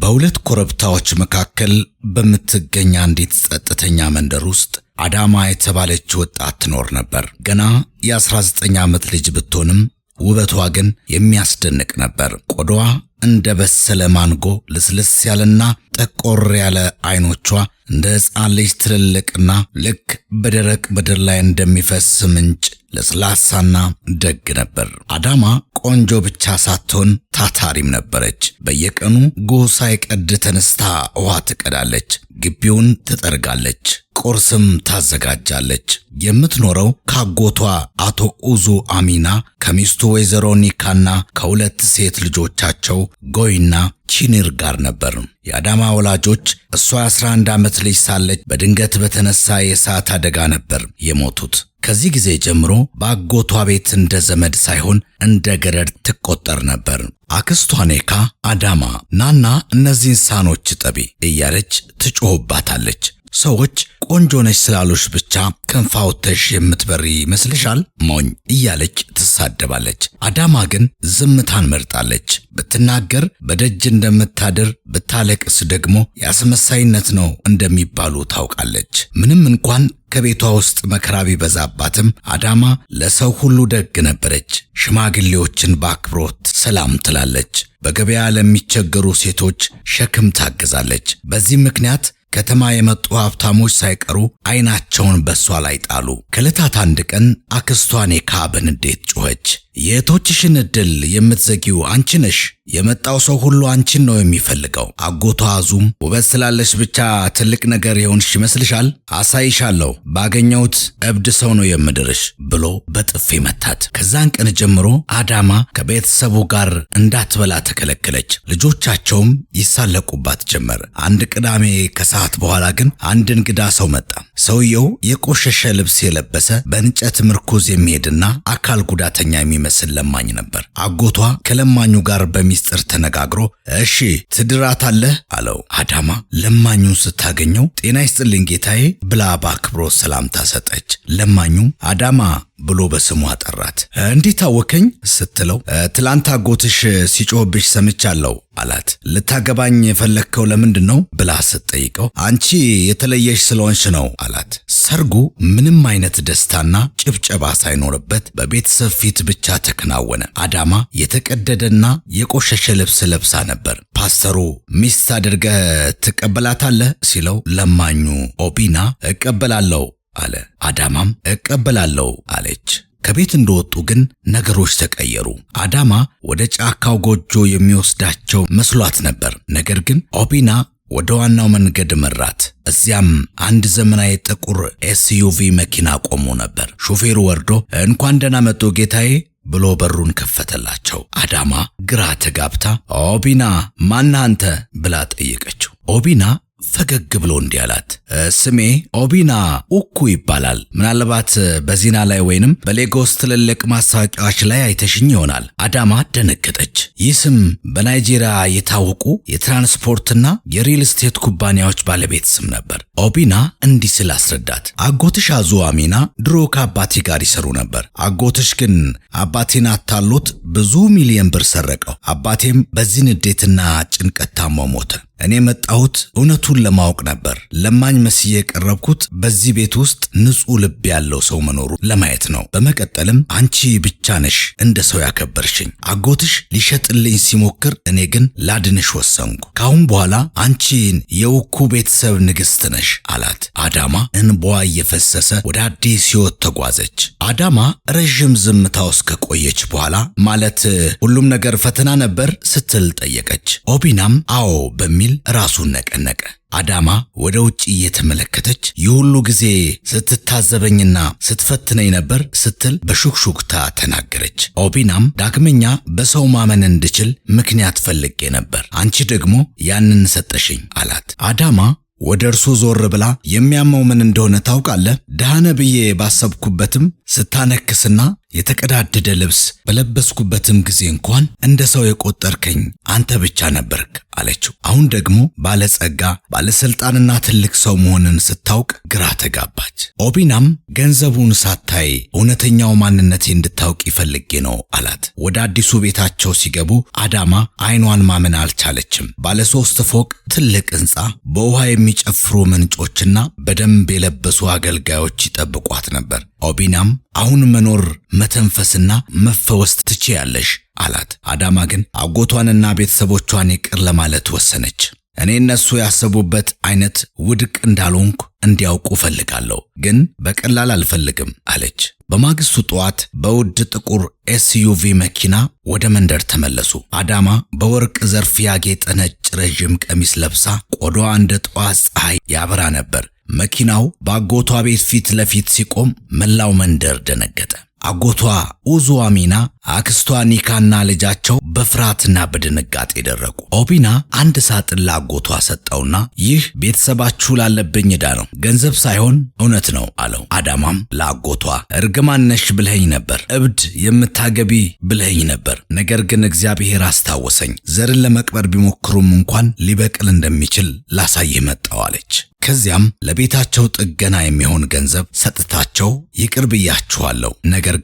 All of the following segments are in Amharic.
በሁለት ኮረብታዎች መካከል በምትገኝ አንዲት ጸጥተኛ መንደር ውስጥ አዳማ የተባለች ወጣት ትኖር ነበር። ገና የ19 ዓመት ልጅ ብትሆንም ውበቷ ግን የሚያስደንቅ ነበር። ቆዳዋ እንደ በሰለ ማንጎ ልስልስ ያለና ጠቆር ያለ አይኖቿ እንደ ሕፃን ልጅ ትልልቅና ልክ በደረቅ ምድር ላይ እንደሚፈስ ምንጭ ለስላሳና ደግ ነበር። አዳማ ቆንጆ ብቻ ሳትሆን ታታሪም ነበረች። በየቀኑ ጎህ ሳይቀድ ተነስታ ውሃ ትቀዳለች፣ ግቢውን ትጠርጋለች፣ ቁርስም ታዘጋጃለች። የምትኖረው ካጎቷ አቶ ኡዙ አሚና ከሚስቱ ወይዘሮ ኒካና ከሁለት ሴት ልጆቻቸው ጎይና ቺኒር ጋር ነበር። የአዳማ ወላጆች እሷ 11 ዓመት ልጅ ሳለች በድንገት በተነሳ የእሳት አደጋ ነበር የሞቱት። ከዚህ ጊዜ ጀምሮ በአጎቷ ቤት እንደ ዘመድ ሳይሆን እንደ ገረድ ትቆጠር ነበር። አክስቷ ኔካ አዳማ ናና እነዚህን ሳህኖች ጠቢ እያለች ትጮህባታለች። ሰዎች ቆንጆ ነች ስላሉሽ ብቻ ክንፍ አውጥተሽ የምትበሪ ይመስልሻል? ሞኝ እያለች ትሳደባለች። አዳማ ግን ዝምታን መርጣለች። ብትናገር በደጅ እንደምታድር፣ ብታለቅስ ደግሞ ያስመሳይነት ነው እንደሚባሉ ታውቃለች። ምንም እንኳን ከቤቷ ውስጥ መከራ ቢበዛባትም አዳማ ለሰው ሁሉ ደግ ነበረች። ሽማግሌዎችን በአክብሮት ሰላም ትላለች። በገበያ ለሚቸገሩ ሴቶች ሸክም ታግዛለች። በዚህ ምክንያት ከተማ የመጡ ሀብታሞች ሳይቀሩ አይናቸውን በሷ ላይ ጣሉ። ከዕለታት አንድ ቀን አክስቷ ኔካ በንዴት ጮኸች። የእህቶችሽን ዕድል የምትዘጊው አንቺ ነሽ። የመጣው ሰው ሁሉ አንቺን ነው የሚፈልገው። አጎቷ አዙም ውበት ስላለሽ ብቻ ትልቅ ነገር የሆንሽ ይመስልሻል? አሳይሻለሁ፣ ባገኘሁት እብድ ሰው ነው የምድርሽ ብሎ በጥፊ መታት። ከዛን ቀን ጀምሮ አዳማ ከቤተሰቡ ጋር እንዳትበላ ተከለከለች። ልጆቻቸውም ይሳለቁባት ጀመር። አንድ ቅዳሜ ከሰዓት በኋላ ግን አንድ እንግዳ ሰው መጣ። ሰውየው የቆሸሸ ልብስ የለበሰ በእንጨት ምርኩዝ የሚሄድና አካል ጉዳተኛ የሚመስል ለማኝ ነበር። አጎቷ ከለማኙ ጋር በሚስጥር ተነጋግሮ እሺ ትድራታለህ አለው። አዳማ ለማኙን ስታገኘው ጤና ይስጥልኝ ጌታዬ ብላ በአክብሮት ሰላምታ ሰጠች። ለማኙም አዳማ ብሎ በስሙ አጠራት። እንዴት አወከኝ ስትለው ትላንት አጎትሽ ሲጮህብሽ ሰምቻለሁ አላት። ልታገባኝ የፈለግከው ለምንድን ነው ብላ ስትጠይቀው አንቺ የተለየሽ ስለሆንሽ ነው አላት። ሰርጉ ምንም አይነት ደስታና ጭብጨባ ሳይኖርበት በቤተሰብ ፊት ብቻ ተከናወነ። አዳማ የተቀደደና የቆሸሸ ልብስ ለብሳ ነበር። ፓስተሩ ሚስት አድርገህ ትቀበላታለህ ሲለው ለማኙ ኦቢና እቀበላለሁ አለ። አዳማም እቀበላለሁ አለች። ከቤት እንደወጡ ግን ነገሮች ተቀየሩ። አዳማ ወደ ጫካው ጎጆ የሚወስዳቸው መስሏት ነበር። ነገር ግን ኦቢና ወደ ዋናው መንገድ መራት። እዚያም አንድ ዘመናዊ ጥቁር ኤስዩቪ መኪና ቆሞ ነበር። ሹፌሩ ወርዶ እንኳን ደህና መጡ ጌታዬ ብሎ በሩን ከፈተላቸው። አዳማ ግራ ተጋብታ ኦቢና ማን አንተ ብላ ጠየቀችው። ኦቢና ፈገግ ብሎ እንዲህ አላት፣ ስሜ ኦቢና ኡኩ ይባላል። ምናልባት በዜና ላይ ወይንም በሌጎስ ትልልቅ ማስታወቂያዎች ላይ አይተሽኝ ይሆናል። አዳማ ደነገጠች። ይህ ስም በናይጄሪያ የታወቁ የትራንስፖርትና የሪል ስቴት ኩባንያዎች ባለቤት ስም ነበር። ኦቢና እንዲህ ስል አስረዳት፣ አጎትሽ አዙ አሚና ድሮ ከአባቴ ጋር ይሰሩ ነበር። አጎትሽ ግን አባቴን አታሎት ብዙ ሚሊዮን ብር ሰረቀው። አባቴም በዚህ ንዴትና ጭንቀት ታሞ ሞተ። እኔ መጣሁት እውነቱን ለማወቅ ነበር። ለማኝ መስዬ የቀረብኩት በዚህ ቤት ውስጥ ንጹህ ልብ ያለው ሰው መኖሩ ለማየት ነው። በመቀጠልም አንቺ ብቻ ነሽ እንደ ሰው ያከበርሽኝ። አጎትሽ ሊሸጥልኝ ሲሞክር እኔ ግን ላድንሽ ወሰንኩ። ካሁን በኋላ አንቺን የውኩ ቤተሰብ ንግሥት ነሽ አላት። አዳማ እንባዋ እየፈሰሰ ወደ አዲስ ሕይወት ተጓዘች። አዳማ ረዥም ዝምታ ውስጥ ከቆየች በኋላ ማለት ሁሉም ነገር ፈተና ነበር ስትል ጠየቀች። ኦቢናም አዎ በሚል ራሱን ነቀነቀ። አዳማ ወደ ውጭ እየተመለከተች የሁሉ ጊዜ ስትታዘበኝና ስትፈትነኝ ነበር ስትል በሹክሹክታ ተናገረች። ኦቢናም ዳግመኛ በሰው ማመን እንድችል ምክንያት ፈልጌ ነበር፣ አንቺ ደግሞ ያንን ሰጠሽኝ አላት። አዳማ ወደ እርሱ ዞር ብላ የሚያመው ምን እንደሆነ ታውቃለህ? ደሃነ ብዬ ባሰብኩበትም ስታነክስና የተቀዳደደ ልብስ በለበስኩበትም ጊዜ እንኳን እንደ ሰው የቆጠርከኝ አንተ ብቻ ነበርክ አለችው። አሁን ደግሞ ባለጸጋ ባለስልጣንና ትልቅ ሰው መሆንን ስታውቅ ግራ ተጋባች። ኦቢናም ገንዘቡን ሳታይ እውነተኛው ማንነቴ እንድታውቅ ይፈልጌ ነው አላት። ወደ አዲሱ ቤታቸው ሲገቡ አዳማ አይኗን ማመን አልቻለችም። ባለ 3 ፎቅ ትልቅ ሕንፃ፣ በውሃ የሚጨፍሩ ምንጮችና በደንብ የለበሱ አገልጋዮች ይጠብቋት ነበር። ኦቢናም አሁን መኖር መተንፈስና መፈወስ ትችያለሽ አላት። አዳማ ግን አጎቷንና ቤተሰቦቿን ይቅር ለማለት ወሰነች። እኔ እነሱ ያሰቡበት አይነት ውድቅ እንዳልሆንኩ እንዲያውቁ ፈልጋለሁ፣ ግን በቀላል አልፈልግም አለች። በማግስቱ ጠዋት በውድ ጥቁር ኤስዩቪ መኪና ወደ መንደር ተመለሱ። አዳማ በወርቅ ዘርፍ ያጌጠ ነጭ ረዥም ቀሚስ ለብሳ ቆዳዋ እንደ ጠዋት ፀሐይ ያበራ ነበር። መኪናው በአጎቷ ቤት ፊት ለፊት ሲቆም መላው መንደር ደነገጠ። አጎቷ ኡዙ አሚና፣ አክስቷ ኒካና ልጃቸው በፍርሃትና በድንጋጤ ደረቁ። ኦቢና አንድ ሳጥን ለአጎቷ ሰጠውና ይህ ቤተሰባችሁ ላለብኝ ዕዳ ነው፣ ገንዘብ ሳይሆን እውነት ነው አለው። አዳማም ለአጎቷ እርግማን ነሽ ብለኸኝ ነበር፣ እብድ የምታገቢ ብለኸኝ ነበር፣ ነገር ግን እግዚአብሔር አስታወሰኝ። ዘርን ለመቅበር ቢሞክሩም እንኳን ሊበቅል እንደሚችል ላሳይህ መጣሁ አለች። ከዚያም ለቤታቸው ጥገና የሚሆን ገንዘብ ሰጥታቸው ይቅር ብያችኋለሁ፣ ነገር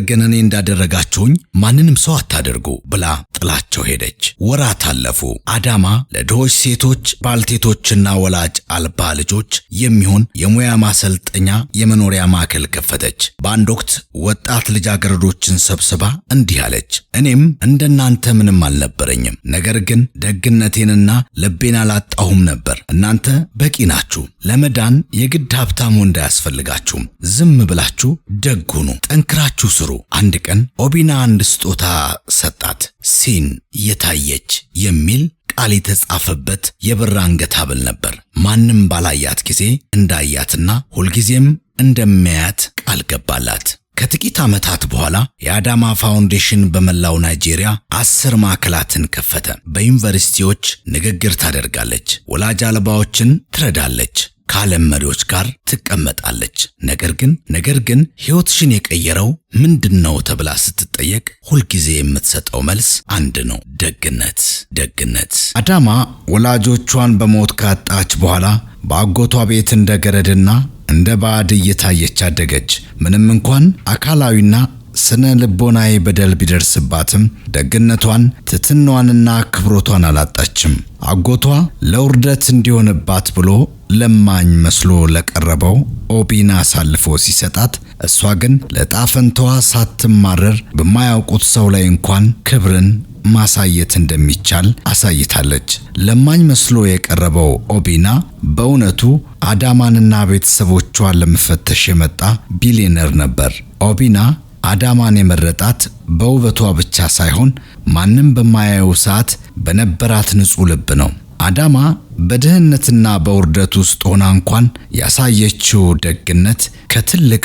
ግን እኔ እንዳደረጋችሁኝ ማንንም ሰው አታደርጉ ብላ ጥላቸው ሄደች። ወራት አለፉ። አዳማ ለድሆች ሴቶች፣ ባልቴቶችና ወላጅ አልባ ልጆች የሚሆን የሙያ ማሰልጠኛ የመኖሪያ ማዕከል ከፈተች። በአንድ ወቅት ወጣት ልጃገረዶችን ሰብስባ እንዲህ አለች፣ እኔም እንደናንተ ምንም አልነበረኝም፣ ነገር ግን ደግነቴንና ልቤን አላጣሁም ነበር። እናንተ በቂ ናችሁ። ለመዳን የግድ ሀብታም ወንድ አያስፈልጋችሁም። ዝም ብላችሁ ደግ ሁኑ፣ ጠንክራችሁ ስሩ። አንድ ቀን ኦቢና አንድ ስጦታ ሰጣት። ሲን የታየች የሚል ቃል የተጻፈበት የብር አንገት ሐብል ነበር። ማንም ባላያት ጊዜ እንዳያትና ሁልጊዜም እንደሚያያት ቃል ገባላት። ከጥቂት ዓመታት በኋላ የአዳማ ፋውንዴሽን በመላው ናይጄሪያ 10 ማዕከላትን ከፈተ። በዩኒቨርሲቲዎች ንግግር ታደርጋለች፣ ወላጅ አልባዎችን ትረዳለች፣ ከዓለም መሪዎች ጋር ትቀመጣለች። ነገር ግን ሕይወትሽን የቀየረው ምንድነው ተብላ ስትጠየቅ ሁልጊዜ የምትሰጠው መልስ አንድ ነው፣ ደግነት። አዳማ ወላጆቿን በሞት ካጣች በኋላ በአጎቷ ቤት እንደ ገረድና እንደ ባዕድ እየታየች አደገች። ምንም እንኳን አካላዊና ስነ ልቦናዊ በደል ቢደርስባትም ደግነቷን፣ ትሕትናዋንና ክብሮቷን አላጣችም። አጎቷ ለውርደት እንዲሆንባት ብሎ ለማኝ መስሎ ለቀረበው ኦቢና አሳልፎ ሲሰጣት፣ እሷ ግን ለጣፈንታዋ ሳትማረር በማያውቁት ሰው ላይ እንኳን ክብርን ማሳየት እንደሚቻል አሳይታለች። ለማኝ መስሎ የቀረበው ኦቢና በእውነቱ አዳማንና ቤተሰቦቿን ለመፈተሽ የመጣ ቢሊየነር ነበር። ኦቢና አዳማን የመረጣት በውበቷ ብቻ ሳይሆን ማንም በማያየው ሰዓት በነበራት ንጹሕ ልብ ነው። አዳማ በድህነትና በውርደት ውስጥ ሆና እንኳን ያሳየችው ደግነት ከትልቅ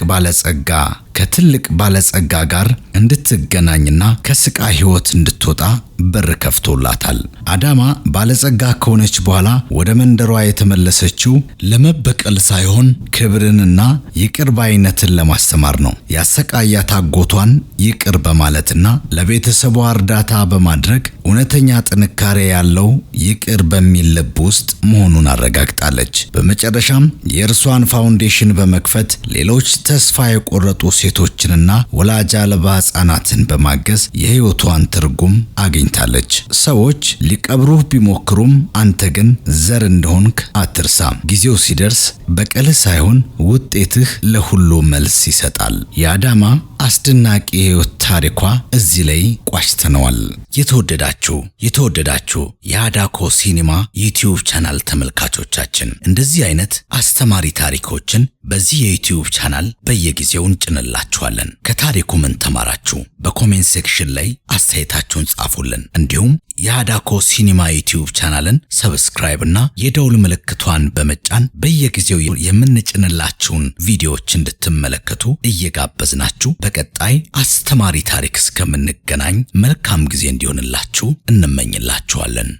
ባለጸጋ ጋር እንድትገናኝና ከስቃይ ሕይወት እንድትወጣ በር ከፍቶላታል። አዳማ ባለጸጋ ከሆነች በኋላ ወደ መንደሯ የተመለሰችው ለመበቀል ሳይሆን ክብርንና ይቅር ባይነትን ለማስተማር ነው። ያሰቃያት አጎቷን ይቅር በማለትና ለቤተሰቧ እርዳታ በማድረግ እውነተኛ ጥንካሬ ያለው ይቅር በሚል ልብ ውስጥ መሆኑን አረጋግጣለች። በመጨረሻም የእርሷን ፋውንዴሽን በመክፈት ሌሎች ተስፋ የቆረጡ ሴቶችንና ወላጅ አልባ ሕፃናትን በማገዝ የሕይወቷን ትርጉም አግኝታለች። ሰዎች ሊቀብሩህ ቢሞክሩም አንተ ግን ዘር እንደሆንክ አትርሳ። ጊዜው ሲደርስ በቀልህ ሳይሆን ውጤትህ ለሁሉ መልስ ይሰጣል። የአዳማ አስደናቂ የሕይወት ታሪኳ እዚህ ላይ ቋጭተነዋል። የተወደዳችሁ የአዳኮ ሲኒማ ዩቲዩብ ቻናል ተመልካቾቻችን እንደዚህ አይነት አስተማሪ ታሪኮችን በዚህ የዩቲዩብ ቻናል በየጊዜው እንጭንላችኋለን። ከታሪኩ ምን ተማራችሁ? በኮሜንት ሴክሽን ላይ አስተያየታችሁን ጻፉልን። እንዲሁም የአዳኮ ሲኒማ ዩቲዩብ ቻናልን ሰብስክራይብ እና የደውል ምልክቷን በመጫን በየጊዜው የምንጭንላችሁን ቪዲዮዎች እንድትመለከቱ እየጋበዝናችሁ በቀጣይ አስተማሪ ታሪክ እስከምንገናኝ መልካም ጊዜ እንዲሆንላችሁ እንመኝላችኋለን።